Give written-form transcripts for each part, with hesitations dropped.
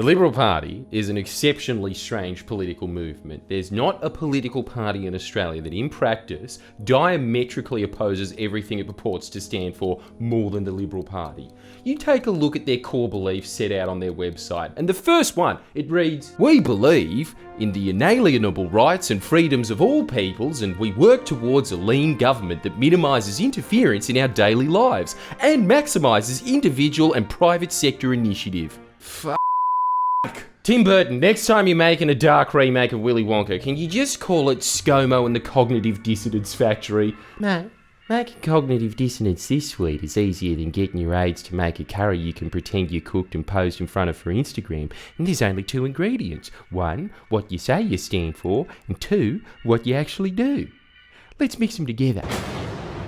The Liberal Party is an exceptionally strange political movement. There's not a political party in Australia that in practice diametrically opposes everything it purports to stand for more than the Liberal Party. You take a look at their core beliefs set out on their website, and the first one, it reads, "We believe in the inalienable rights and freedoms of all peoples, and we work towards a lean government that minimises interference in our daily lives and maximises individual and private sector initiative." Tim Burton, next time you're making a dark remake of Willy Wonka, can you just call it ScoMo and the Cognitive Dissonance Factory? No, making cognitive dissonance this sweet is easier than getting your aides to make a curry you can pretend you cooked and posed in front of for Instagram. And there's only 2 ingredients. 1, what you say you stand for, and 2, what you actually do. Let's mix them together.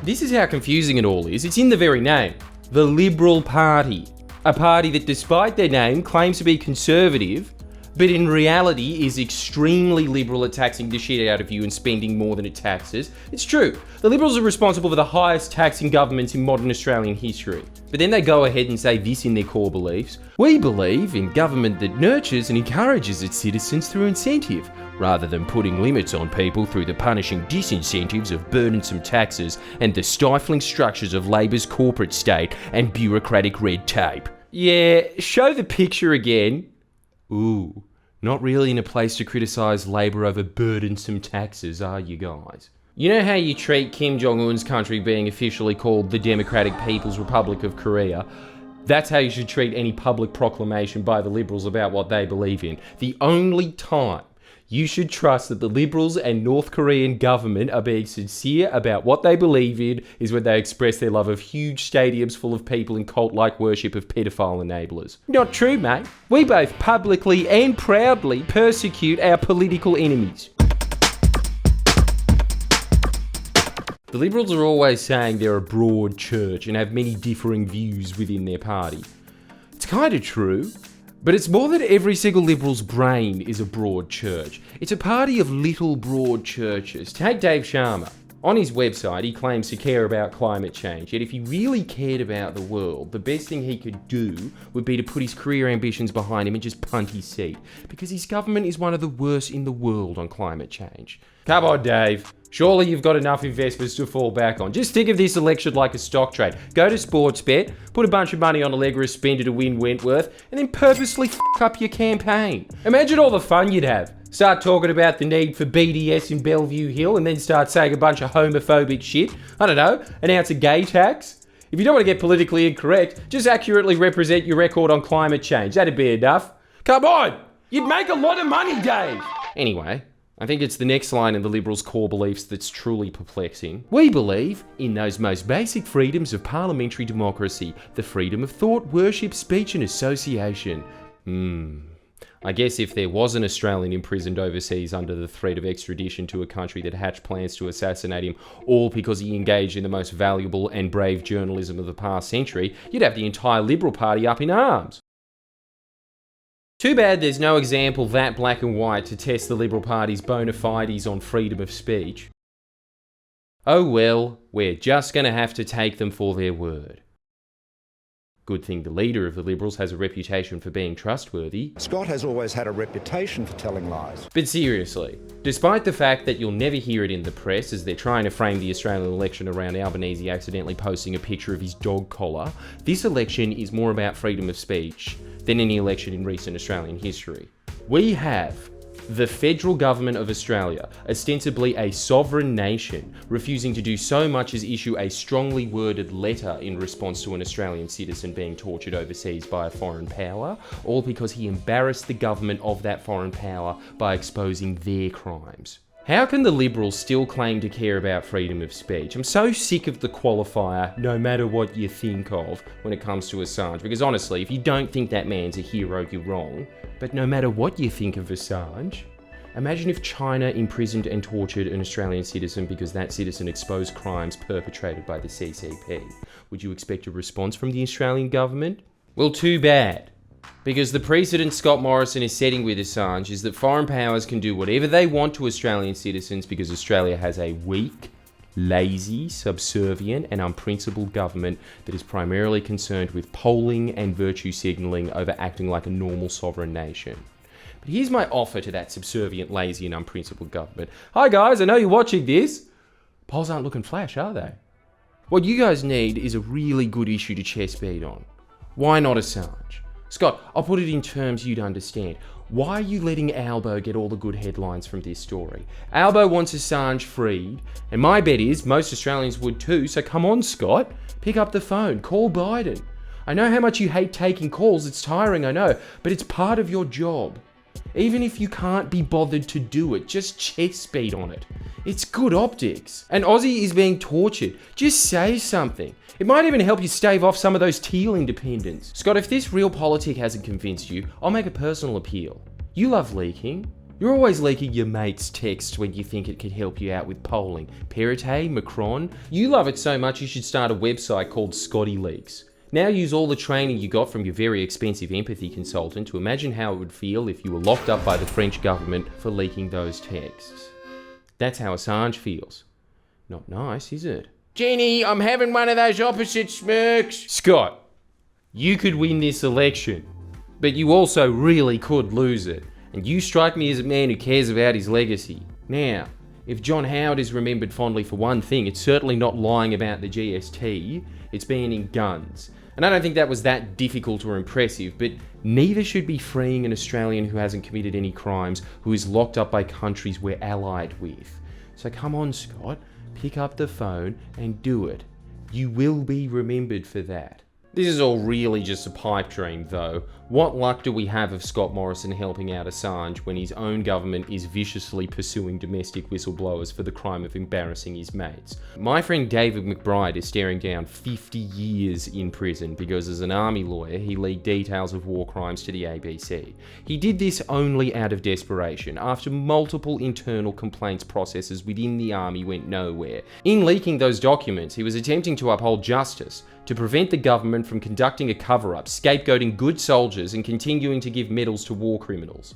This is how confusing it all is. It's in the very name. The Liberal Party. A party that, despite their name, claims to be conservative, but in reality is extremely liberal at taxing the shit out of you and spending more than it taxes. It's true. The Liberals are responsible for the highest taxing governments in modern Australian history. But then they go ahead and say this in their core beliefs. "We believe in government that nurtures and encourages its citizens through incentive, rather than putting limits on people through the punishing disincentives of burdensome taxes and the stifling structures of Labor's corporate state and bureaucratic red tape." Yeah, show the picture again. Ooh, not really in a place to criticise Labor over burdensome taxes, are you guys? You know how you treat Kim Jong-un's country being officially called the Democratic People's Republic of Korea? That's how you should treat any public proclamation by the Liberals about what they believe in. The only time you should trust that the Liberals and North Korean government are being sincere about what they believe in is when they express their love of huge stadiums full of people in cult-like worship of pedophile enablers. Not true, mate. We both publicly and proudly persecute our political enemies. The Liberals are always saying they're a broad church and have many differing views within their party. It's kind of true. But it's more that every single Liberal's brain is a broad church. It's a party of little broad churches. Take Dave Sharma. On his website, he claims to care about climate change, yet if he really cared about the world, the best thing he could do would be to put his career ambitions behind him and just punt his seat, because his government is one of the worst in the world on climate change. Come on, Dave. Surely you've got enough investments to fall back on. Just think of this election like a stock trade. Go to Sportsbet, put a bunch of money on Allegra Spender to win Wentworth, and then purposely f*** up your campaign. Imagine all the fun you'd have. Start talking about the need for BDS in Bellevue Hill and then start saying a bunch of homophobic shit. I don't know, announce a gay tax. If you don't want to get politically incorrect, just accurately represent your record on climate change. That'd be enough. Come on! You'd make a lot of money, Dave! Anyway, I think it's the next line in the Liberals' core beliefs that's truly perplexing. "We believe in those most basic freedoms of parliamentary democracy, the freedom of thought, worship, speech and association." I guess if there was an Australian imprisoned overseas under the threat of extradition to a country that hatched plans to assassinate him, all because he engaged in the most valuable and brave journalism of the past century, you'd have the entire Liberal Party up in arms. Too bad there's no example that black and white to test the Liberal Party's bona fides on freedom of speech. Oh well, we're just going to have to take them for their word. Good thing the leader of the Liberals has a reputation for being trustworthy. Scott has always had a reputation for telling lies. But seriously, despite the fact that you'll never hear it in the press as they're trying to frame the Australian election around Albanese accidentally posting a picture of his dog collar, this election is more about freedom of speech than any election in recent Australian history. We have the federal government of Australia, ostensibly a sovereign nation, refusing to do so much as issue a strongly worded letter in response to an Australian citizen being tortured overseas by a foreign power, all because he embarrassed the government of that foreign power by exposing their crimes. How can the Liberals still claim to care about freedom of speech? I'm so sick of the qualifier, no matter what you think of, when it comes to Assange. Because honestly, if you don't think that man's a hero, you're wrong. But no matter what you think of Assange, imagine if China imprisoned and tortured an Australian citizen because that citizen exposed crimes perpetrated by the CCP. Would you expect a response from the Australian government? Well, too bad. Because the precedent Scott Morrison is setting with Assange is that foreign powers can do whatever they want to Australian citizens because Australia has a weak lazy, subservient, and unprincipled government that is primarily concerned with polling and virtue signalling over acting like a normal sovereign nation. But here's my offer to that subservient, lazy, and unprincipled government. Hi guys, I know you're watching this. Polls aren't looking flash, are they? What you guys need is a really good issue to chest beat on. Why not Assange? Scott, I'll put it in terms you'd understand. Why are you letting Albo get all the good headlines from this story? Albo wants Assange freed, and my bet is most Australians would too, so come on, Scott. Pick up the phone, call Biden. I know how much you hate taking calls, it's tiring, I know, but it's part of your job. Even if you can't be bothered to do it, just chest beat on it. It's good optics. An Aussie is being tortured. Just say something. It might even help you stave off some of those teal independents. Scott, if this real politic hasn't convinced you, I'll make a personal appeal. You love leaking. You're always leaking your mate's texts when you think it could help you out with polling. Perrottet, Macron. You love it so much you should start a website called Scotty Leaks. Now use all the training you got from your very expensive empathy consultant to imagine how it would feel if you were locked up by the French government for leaking those texts. That's how Assange feels. Not nice, is it? Jenny, I'm having one of those opposite smirks. Scott, you could win this election, but you also really could lose it. And you strike me as a man who cares about his legacy. Now, if John Howard is remembered fondly for one thing, it's certainly not lying about the GST, it's banning guns. And I don't think that was that difficult or impressive, but neither should be freeing an Australian who hasn't committed any crimes, who is locked up by countries we're allied with. So come on, Scott, pick up the phone and do it. You will be remembered for that. This is all really just a pipe dream, though. What luck do we have of Scott Morrison helping out Assange when his own government is viciously pursuing domestic whistleblowers for the crime of embarrassing his mates? My friend David McBride is staring down 50 years in prison because as an army lawyer, he leaked details of war crimes to the ABC. He did this only out of desperation, after multiple internal complaints processes within the army went nowhere. In leaking those documents, he was attempting to uphold justice, to prevent the government from conducting a cover-up, scapegoating good soldiers and continuing to give medals to war criminals.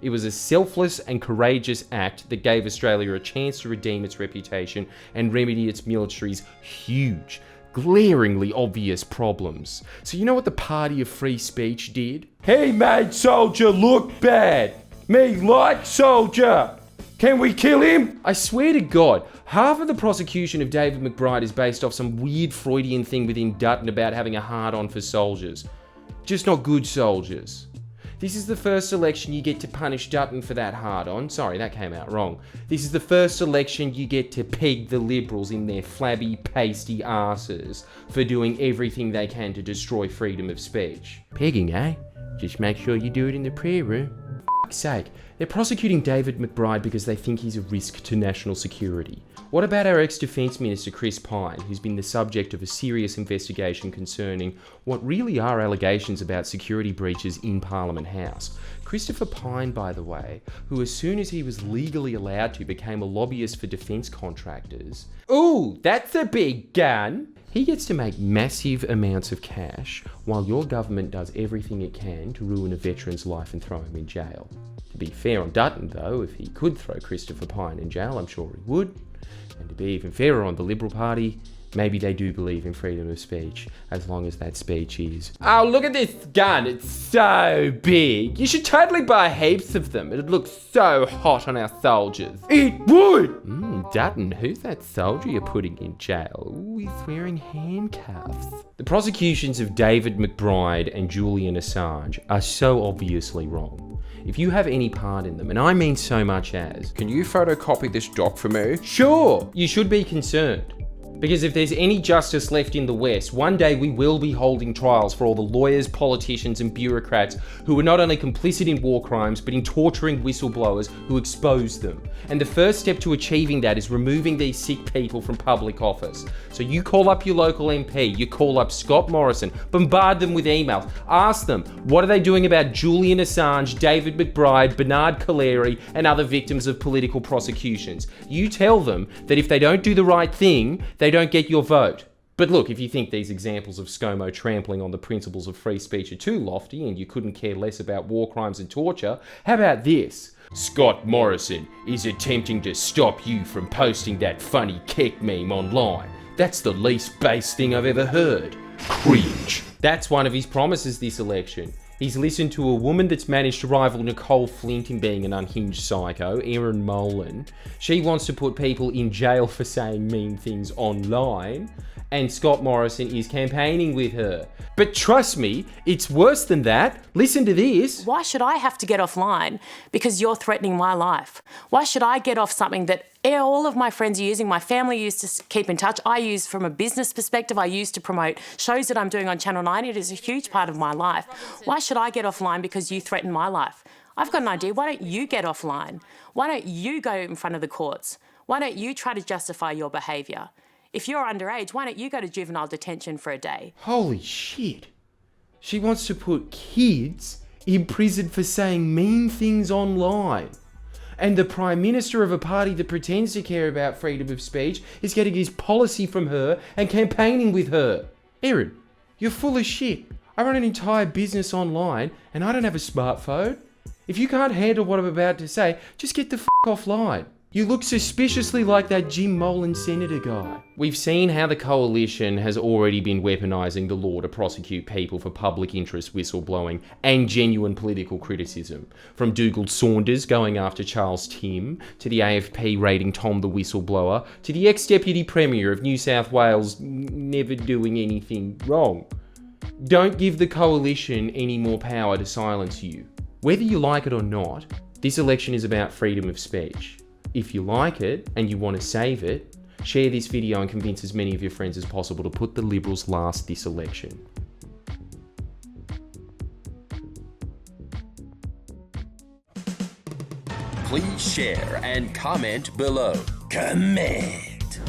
It was a selfless and courageous act that gave Australia a chance to redeem its reputation and remedy its military's huge, glaringly obvious problems. So you know what the Party of Free Speech did? He made soldier look bad. Me like soldier. Can we kill him? I swear to God, half of the prosecution of David McBride is based off some weird Freudian thing within Dutton about having a hard-on for soldiers. Just not good soldiers. This is the first election you get to punish Dutton for that hard-on. Sorry, that came out wrong. This is the first election you get to peg the Liberals in their flabby, pasty arses for doing everything they can to destroy freedom of speech. Pegging, eh? Just make sure you do it in the prayer room. For fuck's sake. They're prosecuting David McBride because they think he's a risk to national security. What about our ex-Defence Minister Chris Pyne, who's been the subject of a serious investigation concerning what really are allegations about security breaches in Parliament House? Christopher Pyne, by the way, who as soon as he was legally allowed to became a lobbyist for defence contractors. Ooh, that's a big gun! He gets to make massive amounts of cash while your government does everything it can to ruin a veteran's life and throw him in jail. To be fair on Dutton, though, if he could throw Christopher Pyne in jail, I'm sure he would. And to be even fairer on the Liberal Party, maybe they do believe in freedom of speech, as long as that speech is, "Oh, look at this gun, it's so big. You should totally buy heaps of them. It'd look so hot on our soldiers." It would! Dutton, who's that soldier you're putting in jail? Ooh, he's wearing handcuffs. The prosecutions of David McBride and Julian Assange are so obviously wrong. If you have any part in them, and I mean so much as, "Can you photocopy this doc for me?" Sure, you should be concerned. Because if there's any justice left in the West, one day we will be holding trials for all the lawyers, politicians and bureaucrats who were not only complicit in war crimes, but in torturing whistleblowers who exposed them. And the first step to achieving that is removing these sick people from public office. So you call up your local MP, you call up Scott Morrison, bombard them with emails, ask them, what are they doing about Julian Assange, David McBride, Bernard Collaery and other victims of political prosecutions? You tell them that if they don't do the right thing, they don't get your vote. But look, if you think these examples of ScoMo trampling on the principles of free speech are too lofty and you couldn't care less about war crimes and torture, how about this? Scott Morrison is attempting to stop you from posting that funny Keck meme online. That's the least base thing I've ever heard. Cringe. That's one of his promises this election. He's listened to a woman that's managed to rival Nicole Flint in being an unhinged psycho, Erin Molan. She wants to put people in jail for saying mean things online, and Scott Morrison is campaigning with her. But trust me, it's worse than that. Listen to this. Why should I have to get offline because you're threatening my life? Why should I get off something that all of my friends are using, my family used to keep in touch, I use from a business perspective, I use to promote shows that I'm doing on Channel 9. It is a huge part of my life. Why should I get offline because you threaten my life? I've got an idea. Why don't you get offline? Why don't you go in front of the courts? Why don't you try to justify your behaviour? If you're underage, why don't you go to juvenile detention for a day? Holy shit. She wants to put kids in prison for saying mean things online. And the Prime Minister of a party that pretends to care about freedom of speech is getting his policy from her and campaigning with her. Erin, you're full of shit. I run an entire business online and I don't have a smartphone. If you can't handle what I'm about to say, just get the f*** offline. You look suspiciously like that Jim Molan senator guy. We've seen how the coalition has already been weaponizing the law to prosecute people for public interest whistleblowing and genuine political criticism. From Dougal Saunders going after Charles Tim, to the AFP rating Tom the whistleblower, to the ex-Deputy Premier of New South Wales never doing anything wrong. Don't give the coalition any more power to silence you. Whether you like it or not, this election is about freedom of speech. If you like it and you want to save it, share this video and convince as many of your friends as possible to put the Liberals last this election. Please share and comment below. Comment!